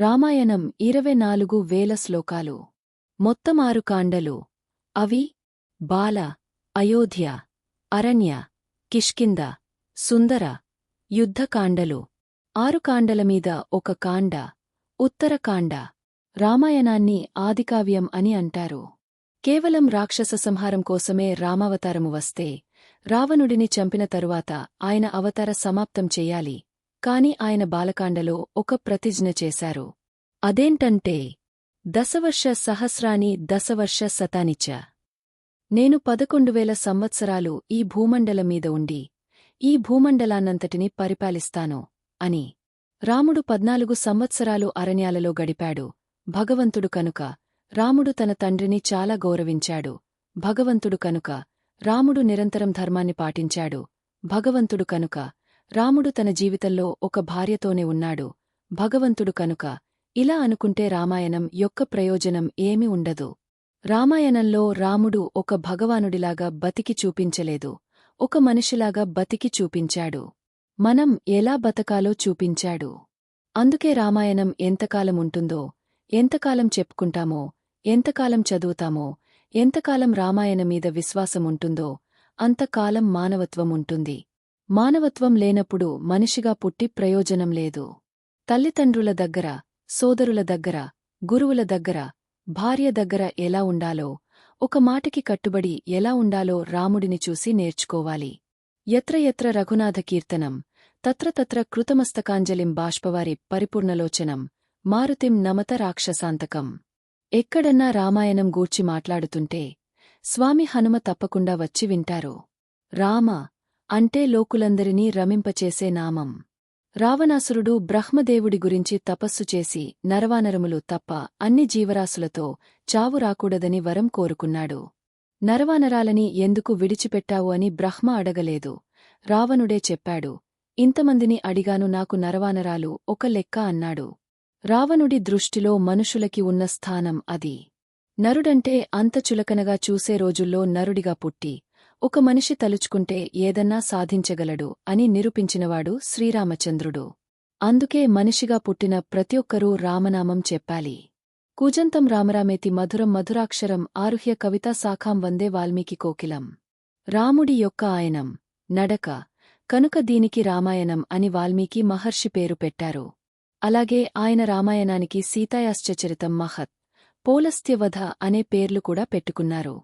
రామాయణం 24,000 శ్లోకాలు. మొత్తం 6 కాండలు. అవి బాల, అయోధ్య, అరణ్య, కిష్కింధ, సుందర, యుద్ధకాండలు. 6 కాండలమీద ఒక కాండ, ఉత్తరకాండ. రామాయణాన్ని ఆదికావ్యం అని అంటారు. కేవలం రాక్షస సంహారం కోసమే రామావతారము వస్తే, రావణుడిని చంపిన తరువాత ఆయన అవతార సమాప్తం చెయ్యాలి. కాని ఆయన బాలకాండలో ఒక ప్రతిజ్ఞ చేశారు. అదేంటంటే, దశవర్ష సహస్రాని దశవర్ష శతానిచ. నేను 11,000 సంవత్సరాలు ఈ భూమండలం మీద ఉండి, ఈ భూమండలాన్నంతటిని పరిపాలిస్తాను అని. రాముడు 14 సంవత్సరాలు అరణ్యాలలో గడిపాడు. భగవంతుడు కనుక రాముడు తన తండ్రిని చాలా గౌరవించాడు. భగవంతుడు కనుక రాముడు నిరంతరం ధర్మాన్ని పాటించాడు. భగవంతుడు కనుక రాముడు తన జీవితంలో ఒక భార్యతోనే ఉన్నాడు. భగవంతుడు కనుక ఇలా అనుకుంటే రామాయణం యొక్క ప్రయోజనం ఏమీ ఉండదు. రామాయణంలో రాముడు ఒక భగవానుడిలాగా బతికి చూపించలేదు, ఒక మనిషిలాగా బతికి చూపించాడు. మనం ఎలా బతకాలో చూపించాడు. అందుకే రామాయణం ఎంతకాలం ఉంటుందో, ఎంతకాలం చెప్పుకుంటామో, ఎంతకాలం చదువుతామో, ఎంతకాలం రామాయణం మీద విశ్వాసం ఉంటుందో అంతకాలం మానవత్వం ఉంటుంది. మానవత్వం లేనప్పుడు మనిషిగా పుట్టి ప్రయోజనం లేదు. తల్లిదండ్రుల దగ్గర, సోదరుల దగ్గర, గురువుల దగ్గర, భార్య దగ్గర ఎలా ఉండాలో, ఒక మాటకి కట్టుబడి ఎలా ఉండాలో రాముడిని చూసి నేర్చుకోవాలి. యత్ర యత్ర రఘునాథ కీర్తనం తత్ర తత్ర కృతమస్తకాంజలిం బాష్పవారి పరిపూర్ణలోచనం మారుతిం నమత రాక్షసాంతకం. ఎక్కడన్నా రామాయణం గూర్చి మాట్లాడుతుంటే స్వామి హనుమ తప్పకుండా వచ్చి వింటారు. రామ అంటే లోకులందరినీ రమింపచేసే నామం. రావణాసురుడు బ్రహ్మదేవుడి గురించి తపస్సు చేసి నరవానరములు తప్ప అన్ని జీవరాశులతో చావు రాకూడదని వరం కోరుకున్నాడు. నరవానరాలని ఎందుకు విడిచిపెట్టావు అని బ్రహ్మ అడగలేదు. రావణుడే చెప్పాడు, ఇంతమందిని అడిగాను, నాకు నరవానరాలు ఒక లెక్క అన్నాడు. రావణుడి దృష్టిలో మనుషులకి ఉన్న స్థానం అది. నరుడంటే అంత చులకనగా చూసే రోజుల్లో నరుడిగా పుట్టి, ఒక మనిషి తలుచుకుంటే ఏదన్నా సాధించగలడు అని నిరూపించినవాడు శ్రీరామచంద్రుడు. అందుకే మనిషిగా పుట్టిన ప్రతి ఒక్కరూ రామనామం చెప్పాలి. కూజంతం రామరామేతి మధురం మధురాక్షరం ఆరుహ్య కవితా శాఖాం వందే వాల్మీకి కోకిలం. రాముడి యొక్క ఆయనం, నడక కనుక దీనికి రామాయణం అని వాల్మీకి మహర్షి పేరు పెట్టారు. అలాగే ఆయన రామాయణానికి సీతాయాశ్చరితం మహత్, పౌలస్త్యవధ అనే పేర్లు కూడా పెట్టుకున్నారు.